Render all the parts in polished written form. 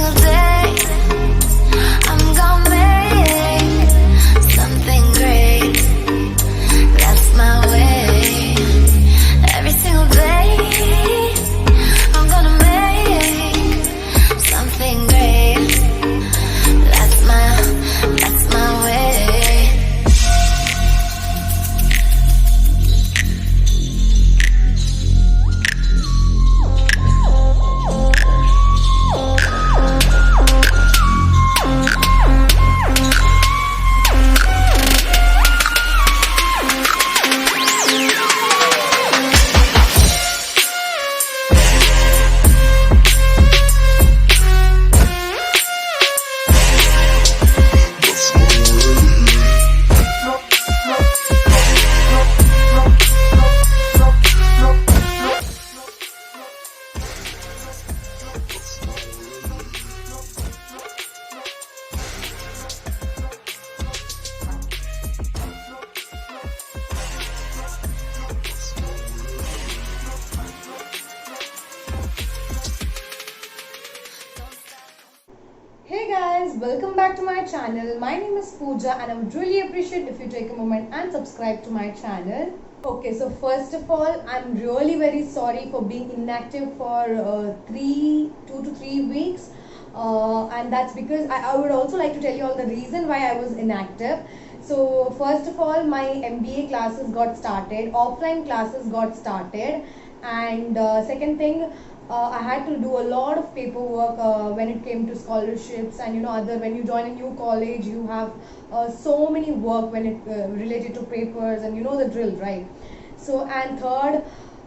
single day I'm gonna make something great. That's my way. Every single day I'm gonna make something great. That's my way. Hey guys, welcome back to my channel. My name is Pooja and I would really appreciate if you take a moment and subscribe to my channel. Okay, so first of all, I'm really very sorry for being inactive for 2 to 3 weeks. And that's because I would also like to tell you all the reason why I was inactive. So first of all, my MBA classes got started, offline classes got started, and second thing, I had to do a lot of paperwork when it came to scholarships, and other, when you join a new college you have so many work when it related to papers, and the drill, right? So, and third,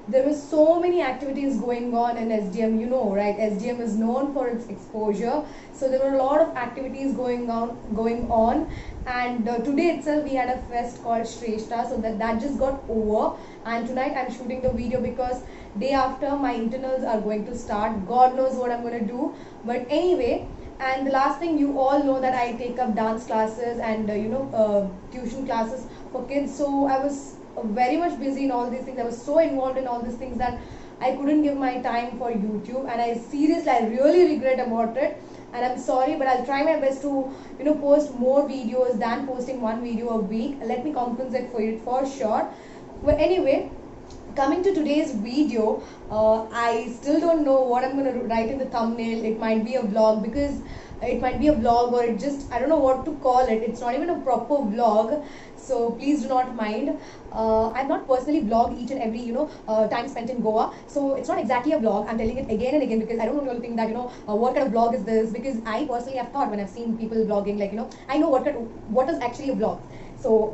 there were so many activities going on in SDM, right? SDM is known for its exposure, so there were a lot of activities going on, and today itself we had a fest called Shrestha, so that just got over, and tonight I'm shooting the video because day after my internals are going to start. God knows what I'm going to do, but anyway. And the last thing, you all know that I take up dance classes and tuition classes for kids, so I was very much busy in all these things. I was so involved in all these things that I couldn't give my time for YouTube, and I really regret about it, and I'm sorry, but I'll try my best to post more videos than posting one video a week. Let me compensate for it for sure. But anyway, coming to today's video, I still don't know what I'm going to write in the thumbnail. It might be a vlog, because it might be a vlog, or it just, I don't know what to call it. It's not even a proper vlog, so please do not mind. I've not personally vlogged each and every time spent in Goa, so it's not exactly a vlog. I'm telling it again and again because I don't really think that what kind of vlog is this, because I personally have thought when I've seen people vlogging, like I know what is actually a vlog. So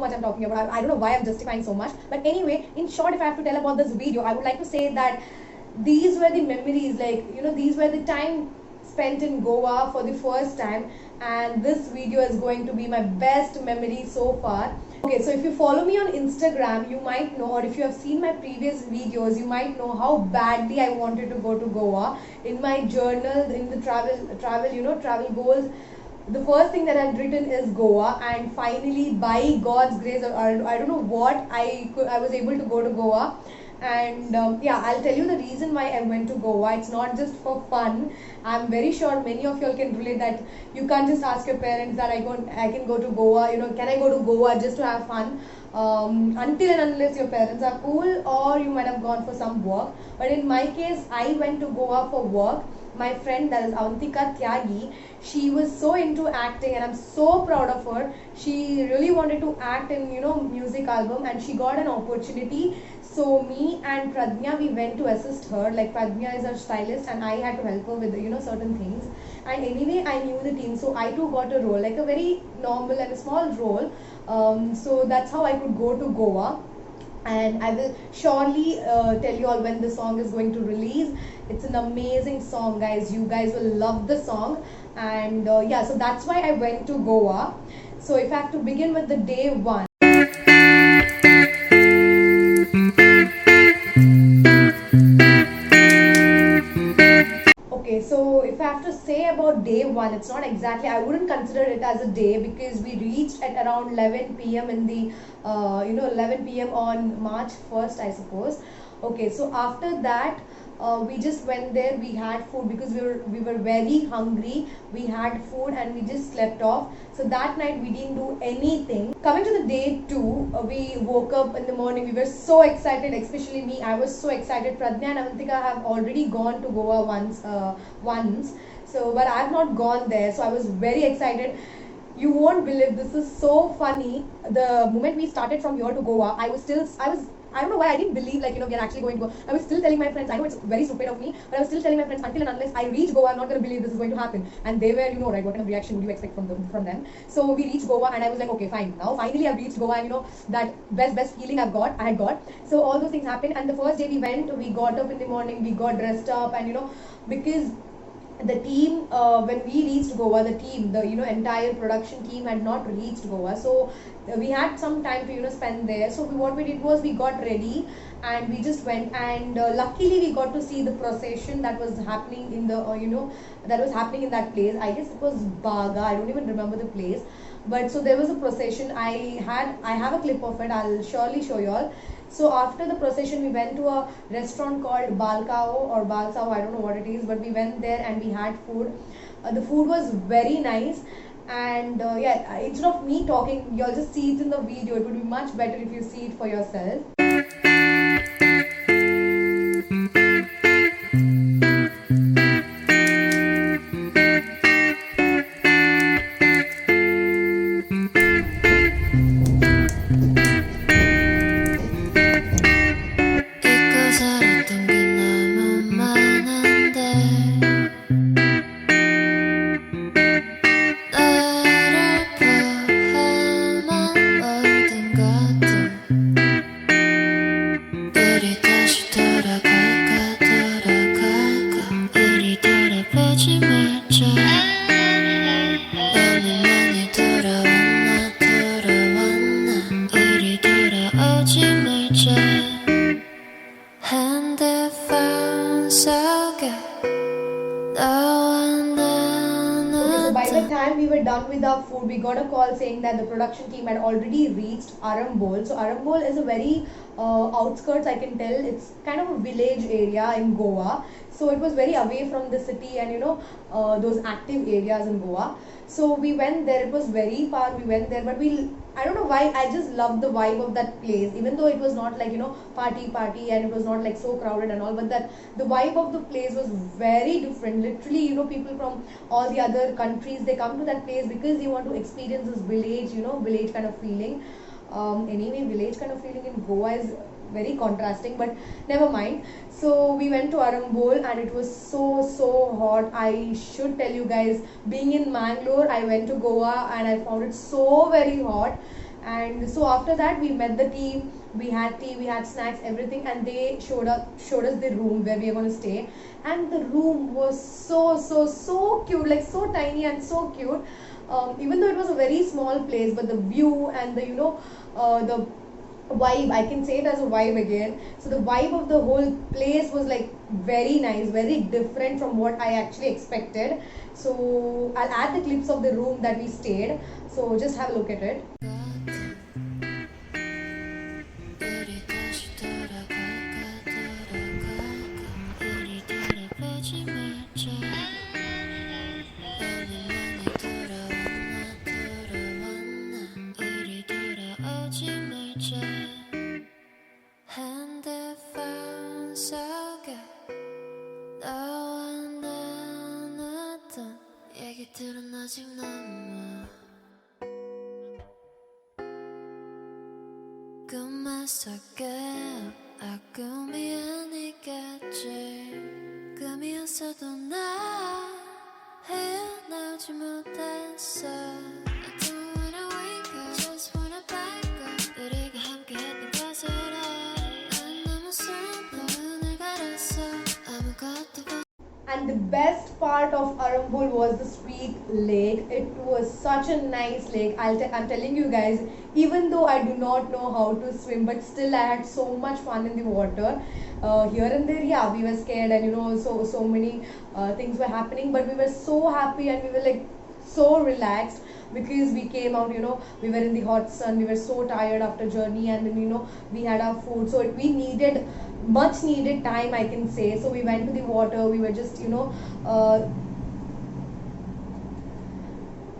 much I'm talking about. I don't know why I'm justifying so much. But anyway, in short, if I have to tell about this video, I would like to say that these were the memories, these were the time spent in Goa for the first time. And this video is going to be my best memory so far. Okay, so if you follow me on Instagram, you might know, or if you have seen my previous videos, you might know how badly I wanted to go to Goa. In my journal, in the travel goals, the first thing that I've written is Goa, and finally, by God's grace, or I don't know what, I was able to go to Goa. And yeah, I'll tell you the reason why I went to Goa. It's not just for fun. I'm very sure many of you all can relate that you can't just ask your parents that I can go to Goa, can I go to Goa just to have fun, until and unless your parents are cool, or you might have gone for some work. But in my case, I went to Goa for work. My friend, that is Avantika Tyagi, she was so into acting, and I'm so proud of her. She really wanted to act in music album, and she got an opportunity. So me and Pradnya, we went to assist her. Like, Pradnya is her stylist, and I had to help her with certain things. And anyway, I knew the team, so I too got a role, like a very normal and a small role. So that's how I could go to Goa. And I will surely tell you all when the song is going to release. It's an amazing song, guys. You guys will love the song. And yeah, so that's why I went to Goa. So if I have to begin with the day one. Okay, so if I have to say about day one, it's not exactly, I wouldn't consider it as a day, because we reached at around 11 p.m. in the 11 p.m. on March 1st, I suppose. Okay, so after that, we just went there. We had food because we were very hungry. We had food and we just slept off. So that night we didn't do anything. Coming to the day two, we woke up in the morning. We were so excited, especially me. I was so excited. Pradnya and Avantika have already gone to Goa once. So, but I've not gone there. So I was very excited. You won't believe, this is so funny. The moment we started from here to Goa, I don't know why I didn't believe, like, we are actually going to go. I was still telling my friends, I know it's very stupid of me, but I was still telling my friends, until and unless I reach Goa, I'm not going to believe this is going to happen. And they were, right, what kind of reaction would you expect from them? So we reached Goa and I was like, okay, fine. Now finally I've reached Goa and that best feeling I had got. So all those things happened, and the first day we got up in the morning, we got dressed up, and because the team, when we reached Goa, the entire production team had not reached Goa, so we had some time to spend there. So what we did was we got ready and we just went, and luckily we got to see the procession that was happening in the that was happening in that place. I guess it was Baga, I don't even remember the place, but so there was a procession. I have a clip of it, I'll surely show you all. So after the procession, we went to a restaurant called Balkao or Balsao, I don't know what it is, but we went there and we had food. The food was very nice, and yeah, instead of me talking, you'll just see it in the video. It would be much better if you see it for yourself. 잊고 살았던 게 너무 많은데 나를 포함한 모든 것들 우리 다시 돌아갈까 우리 돌아보지 말자 너는 많이 돌아왔나 우리 돌아오지 말자 핸드폰 속에 너와 Okay, so by the 나는 time we were done with our food, we got a call saying that the production team had already reached Arambol. So Arambol is a very outskirts, I can tell. It's kind of a village area in Goa. So it was very away from the city and those active areas in Goa. So we went there. It was very far. We went there, but I don't know why, I just loved the vibe of that place, even though it was not like party and it was not like so crowded and all, but that the vibe of the place was very different. Literally, people from all the other countries, they come to that place because they want to experience this village, village kind of feeling. Anyway, village kind of feeling in Goa is very contrasting, but never mind. So we went to Arambol and it was so hot. I should tell you guys, being in Mangalore, I went to Goa and I found it so very hot. And so after that, we met the team, we had tea, we had snacks, everything, and they showed us the room where we are going to stay. And the room was so cute, like so tiny and so cute. Even though it was a very small place, but the view and the the vibe, I can say it as a vibe again. So the vibe of the whole place was like very nice, very different from what I actually expected. So I'll add the clips of the room that we stayed, so just have a look at it. 우리 다시 돌아갈까 우리 돌아보지 말자 너는 많이 돌아왔나 우리 돌아오지 말자 핸드폰 속에 너와 나눴던 얘기들은 아직 남아 꿈만 속에 꿈이 아니겠지 꿈이었어도 나 헤어나오지 못했어 I don't wanna wake up just wanna back up 우리가 함께했던 것을 난 너무 슬퍼 눈을 가렸어 아무것도 And the best part of Arambol was the sweet lake. It was such a nice lake. I'm telling you guys, even though I do not know how to swim, but still I had so much fun in the water. Here and there, yeah, we were scared and so many things were happening, but we were so happy and we were like so relaxed because we came out, we were in the hot sun, we were so tired after journey, and then we had our food, so we needed much needed time, I can say. So we went to the water, we were just, uh,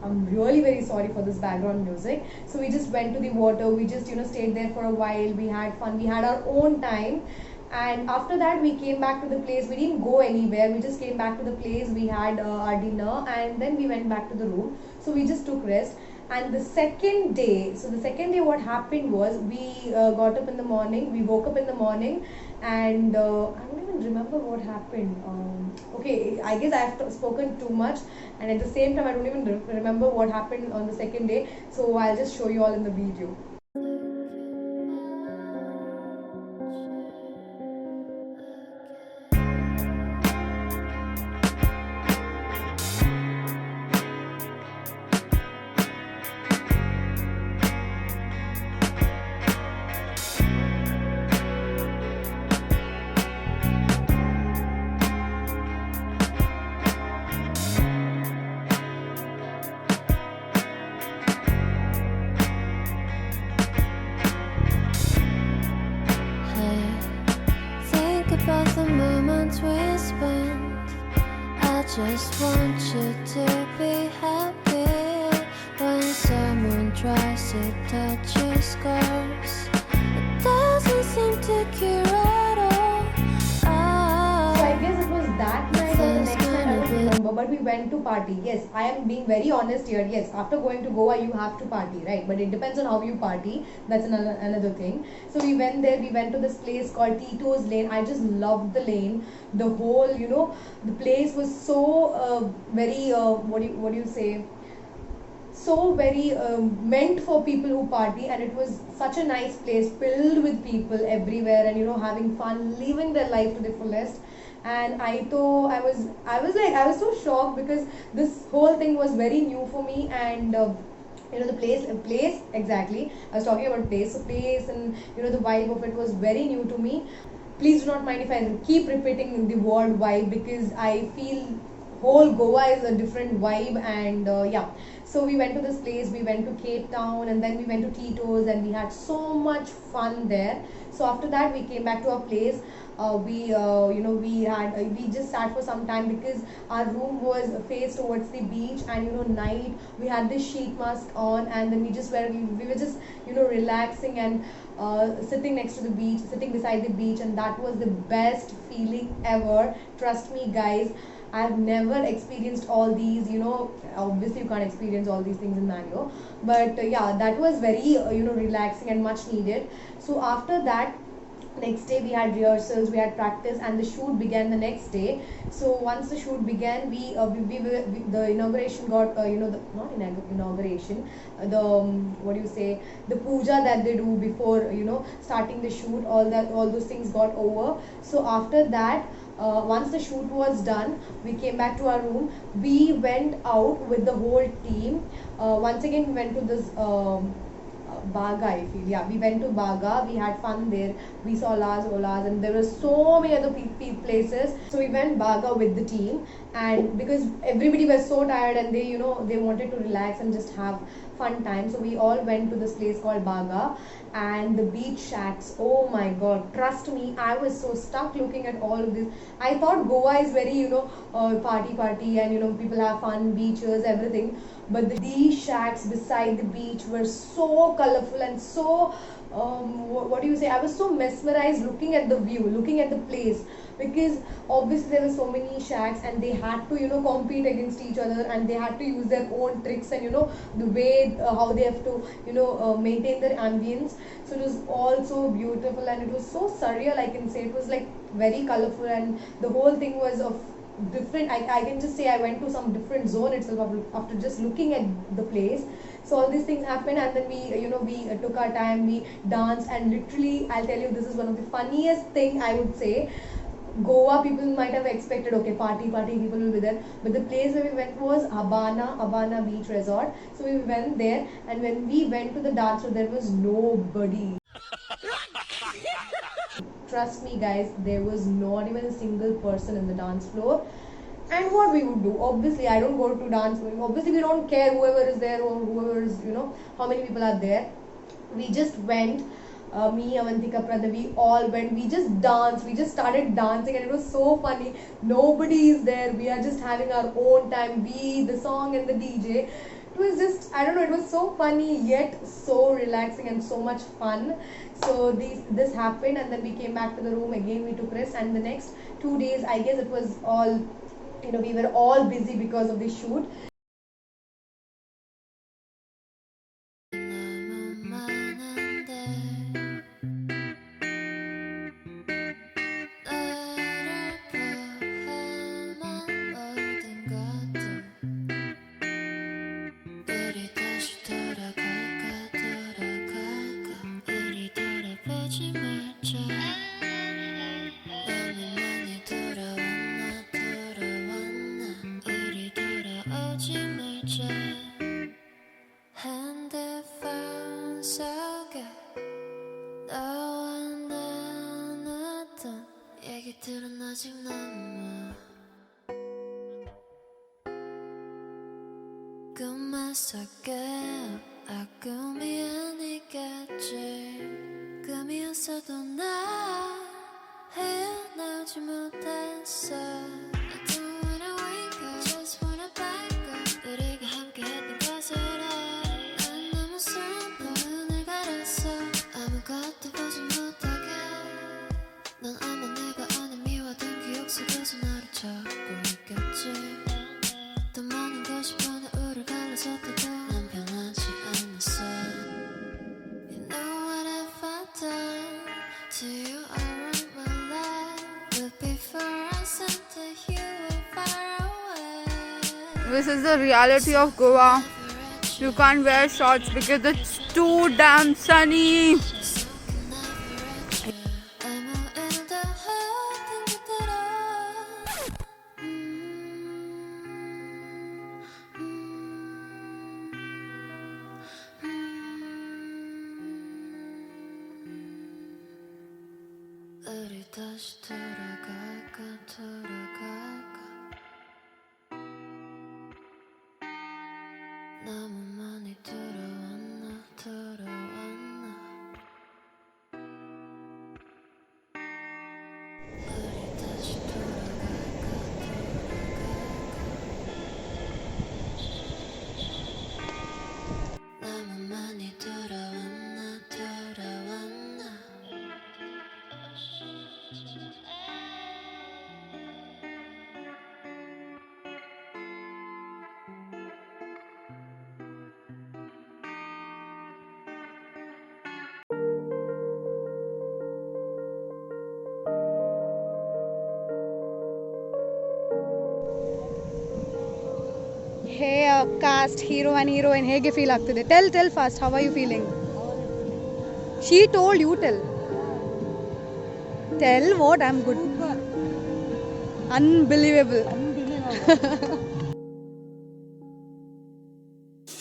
I'm really very sorry for this background music. So we just went to the water, we just, stayed there for a while, we had fun, we had our own time. And after that, we came back to the place. We didn't go anywhere, we just came back to the place, we had our dinner, and then we went back to the room. So we just took rest. And the second day, what happened was, we got up in the morning, we woke up in the morning, and I don't even remember what happened. Okay, I guess I've spoken too much, and at the same time I don't even remember what happened on the second day, so I'll just show you all in the video. Think about the moments we spent. I just want you to be happy. When someone tries to touch your scars, it doesn't seem to cure at all. So I guess it was that night or the next night, I don't remember. But we went to party. Yes, I am being very honest here. Yes, after going to Goa, you have to party, right? But it depends on how you party. That's another thing. So we went there. We went to this place called Tito's Lane. I just loved the lane. The whole, the place was so very what do you say? So very meant for people who party, and it was such a nice place filled with people everywhere, and having fun, living their life to the fullest. And I was so shocked because this whole thing was very new for me. And the place exactly, I was talking about place, and the vibe of it was very new to me. Please do not mind if I keep repeating the word vibe, because I feel whole Goa is a different vibe. And yeah, so we went to this place, we went to Cape Town, and then we went to Tito's, and we had so much fun there. So after that, we came back to our place. We just sat for some time because our room was faced towards the beach, and night we had this sheet mask on, and then we were just relaxing, and sitting next to the beach, sitting beside the beach, and that was the best feeling ever. Trust me, guys. I've never experienced all these, obviously you can't experience all these things in Mangalore, but yeah, that was very, relaxing and much needed. So after that, next day we had rehearsals, we had practice, and the shoot began the next day. So once the shoot began, the inauguration got, not inauguration, the what do you say, the puja that they do before, starting the shoot, all those things got over. So after that, once the shoot was done, we came back to our room. We went out with the whole team. Once again, we went to this Baga, I feel. Yeah, we went to Baga. We had fun there. We saw Las Olas, and there were so many other places. So we went Baga with the team, and because everybody was so tired, and they wanted to relax and just have fun time. So we all went to this place called Baga, and the beach shacks. Oh my God! Trust me, I was so stuck looking at all of this. I thought Goa is very party, and people have fun, beaches, everything. But these shacks beside the beach were so colorful and so what do you say, I was so mesmerized looking at the view, looking at the place, because obviously there were so many shacks, and they had to compete against each other, and they had to use their own tricks, and the way how they have to maintain their ambience. So it was all so beautiful, and it was so surreal, I can say. It was like very colorful, and the whole thing was of different. I can just say I went to some different zone itself after just looking at the place. So all these things happened, and then we took our time, we danced, and literally, I'll tell you, this is one of the funniest thing, I would say. Goa, people might have expected, okay, party, people will be there. But the place where we went was Abana Beach Resort. So we went there, and when we went to the dance floor, there was nobody. Trust me, guys, there was not even a single person in the dance floor. And what we would do, obviously, I don't go to dance. Obviously, we don't care whoever is there, or whoever is, how many people are there. We just went. me, Avantika, Prada, we all went. We just danced. We just started dancing, and it was so funny. Nobody is there. We are just having our own time. We, the song, and the DJ. It was just, I don't know, it was so funny yet so relaxing and so much fun. So this happened, and then we came back to the room again. We took rest, and the next 2 days, I guess it was all, we were all busy because of the shoot. 핸드폰 속에 너와 나눴던 얘기들은 아직 남아 꿈만 속에 꿈이 아니겠지 꿈이었어도 나 헤어나오지 못했어 I don't wanna wake up just wanna back up 우리가 함께했던 것을 난 너무 슬퍼 눈을 가렸어 아무것도 보지 못하게 넌 아마 내가 안에 미워둔 기억 속에서 나를 찾고 있겠지 더 많은 것이 변화우를 갈라졌다도 난 변하지 않았어 You know what have I done to you I wrote my life But before I sent it you were far away This is the reality of Goa. You can't wear shorts because it's too damn sunny. 우리 다시 돌아갈까 돌아갈까 너무 많이 돌아왔나 돌아왔나 우리 다시 돌아갈까 돌아갈까 너무 많이 돌아왔나 돌아왔나 Hey, cast, hero and heroine, ಹೇಗೆ feel ಆಗ್ತಿದೆ? Tell fast, how are you feeling? She told you, tell. Tell what? I'm good. Unbelievable.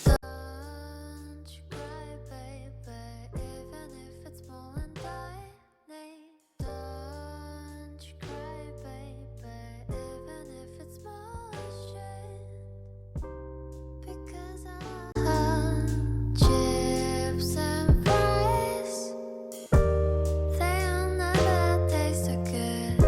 Don't you cry, baby, even if it's small and tiny. Don't you cry, baby, even if it's small as shit. Because I had chips and fries. They'll never taste so good.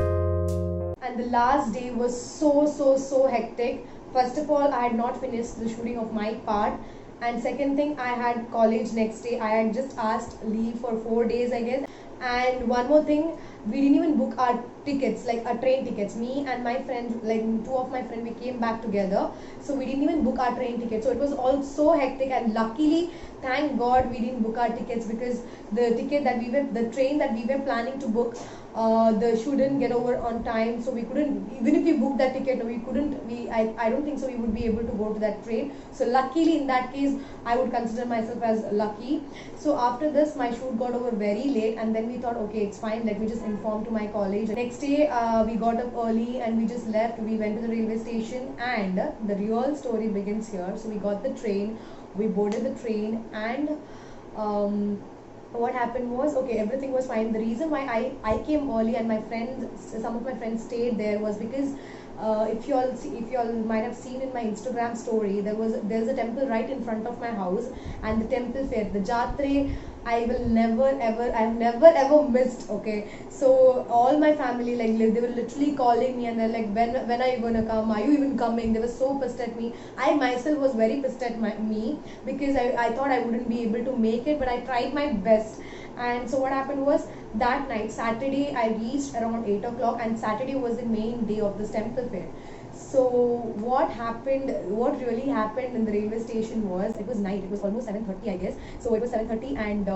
And the last day was so hectic. First of all, I had not finished the shooting of my part, and second thing, I had college next day. I had just asked leave for 4 days, I guess. And one more thing, we didn't even book our tickets, like our train tickets. Me and my friends, like two of my friends, we came back together, so we didn't even book our train tickets. So it was all so hectic, and luckily, thank God, we didn't book our tickets, because the train that we were planning to book, the shoot didn't get over on time, so we couldn't, even if we booked that ticket, I don't think so we would be able to go to that train. So luckily, in that case, I would consider myself as lucky. So after this, my shoot got over very late, and then we thought, okay, it's fine, let me just inform to my college. Next day, we got up early and we just left. We went to the railway station, and the real story begins here. So we got the train, we boarded the train, and what happened was, okay, everything was fine. The reason why I came early and some of my friends stayed there was because if you all might have seen in my Instagram story, there's a temple right in front of my house, and the temple fair, the Jatre, I will never ever, I have never ever missed. Okay, so all my family, like, they were literally calling me, and they're like, when are you gonna come? Are you even coming? They were so pissed at me. I myself was very pissed at me, because I thought I wouldn't be able to make it, but I tried my best. And so what happened was, that night, Saturday, I reached around 8 o'clock, and Saturday was the main day of this temple fair. So what really happened in the railway station was, it was night, it was almost 7:30, I guess. So it was 7:30, and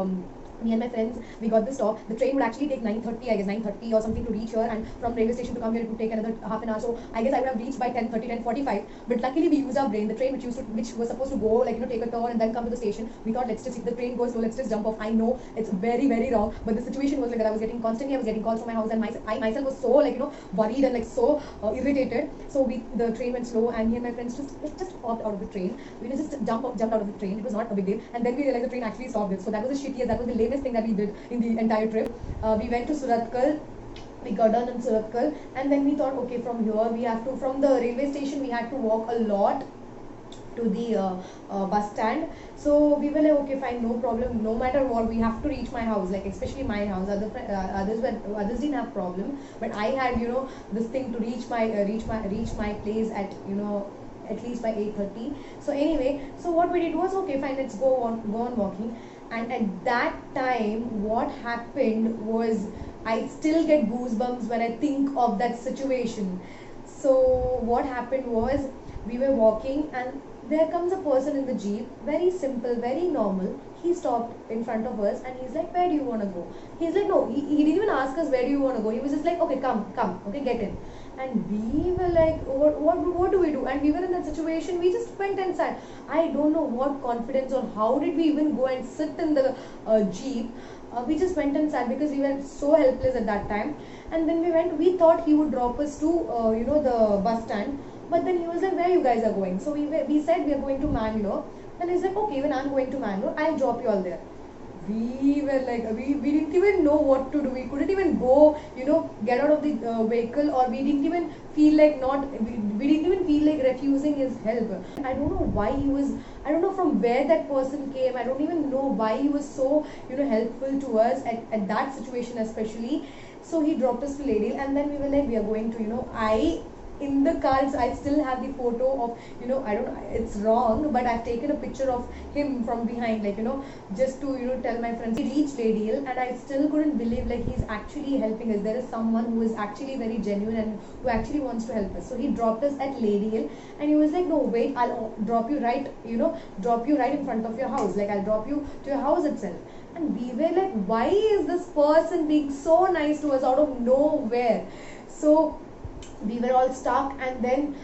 me and my friends, we got the stop. The train would actually take 9:30, I guess, 9:30 or something to reach here, and from railway station to come here it would take another half an hour. So I guess I would have reached by 10:30, 10:45. But luckily we used our brain. The train which was supposed to go, like, take a turn and then come to the station, we thought, let's just, if the train goes slow, let's just jump off. I know it's very, very wrong, but the situation was like that. I was getting calls from my house, and I myself was so, like, worried and, like, so irritated. So the train went slow, and me and my friends just popped out of the train. We just jumped out of the train. It was not a big deal, and then we realized the train actually stopped it. So that was the shittiest, that was the lamest thing that we did in the entire trip. We went to Surathkal. We got down in Surathkal, and then we thought, okay, from here from the railway station we had to walk a lot to the bus stand. So we were like, okay, fine, no problem, no matter what, we have to reach my house, like, especially my house. Others didn't have problem, but I had, this thing to reach my place at, at least by 8:30. So anyway, so what we did was, okay, fine, let's go on walking. And at that time, what happened was, I still get goosebumps when I think of that situation. So what happened was, we were walking, and there comes a person in the jeep, very simple, very normal. He stopped in front of us, and he's like, where do you want to go? He's like, no, he didn't even ask us where do you want to go. He was just like, okay, come, okay, get in. And we were like, what do we do? And we were in that situation, we just went and sat. I don't know what confidence, or how did we even go and sit in the jeep. We just went and sat, because we were so helpless at that time. And then we thought he would drop us to the bus stand. But then he was like, where you guys are going? So we said we are going to Mangalore. And he's like, okay, when I'm going to Mangalore, I'll drop you all there. We were like, we didn't even know what to do. We couldn't even go, get out of the vehicle, or we didn't even feel like we didn't even feel like refusing his help. I don't know why I don't know from where that person came. I don't even know why he was so, helpful to us at that situation especially. So he dropped us to Ladle, and then we were like, we are going to, in the cards, I still have the photo of, I don't know, it's wrong, but I've taken a picture of him from behind, like, just to, tell my friends. We reached Ladle, and I still couldn't believe, like, he's actually helping us. There is someone who is actually very genuine and who actually wants to help us. So he dropped us at Ladle, and he was like, no, wait, I'll drop you right, drop you right in front of your house. Like, I'll drop you to your house itself. And we were like, why is this person being so nice to us out of nowhere? So we were all stuck, and then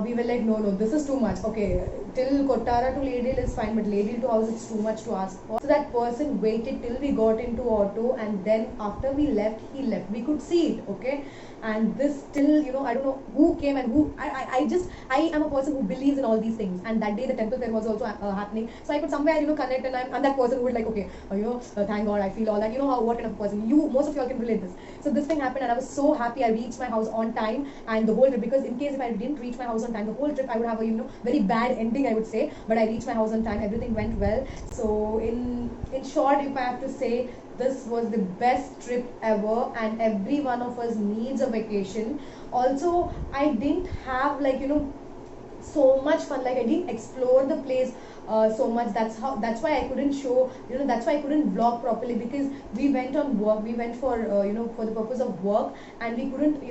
we were like, no, this is too much. Okay, till Kottara to Ladle is fine, but Ladle to house, it's too much to ask for. So that person waited till we got into auto, and then after we left, he left. We could see it, okay? And this still, I don't know who came and who. I am a person who believes in all these things. And that day the temple fair was also happening. So I could somewhere, connect, and I'm that person who would like, okay, thank God, I feel all that. What kind of person? Most of y'all can relate this. So this thing happened, and I was so happy. I reached my house on time, and the whole trip, because in case if I didn't reach my house on time, the whole trip I would have a, very bad ending, I would say. But I reached my house on time. Everything went well. So in short, if I have to say, this was the best trip ever, and every one of us needs a vacation. Also, I didn't have, like, so much fun. Like, I didn't explore the place so much. That's why I couldn't show, that's why I couldn't vlog properly, because we went on work. We went for for the purpose of work, and we couldn't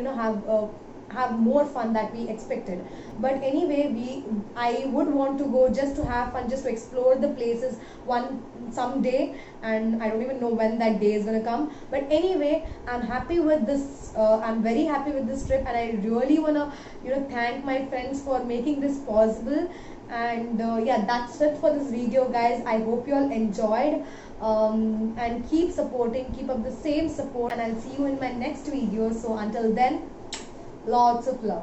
have more fun that we expected. But anyway, I would want to go just to have fun, just to explore the places someday, and I don't even know when that day is gonna come. But anyway, I'm happy with this. I'm very happy with this trip, and I really wanna thank my friends for making this possible. And yeah, that's it for this video, guys. I hope you all enjoyed. And keep supporting, keep up the same support, and I'll see you in my next video. So until then, lots of love.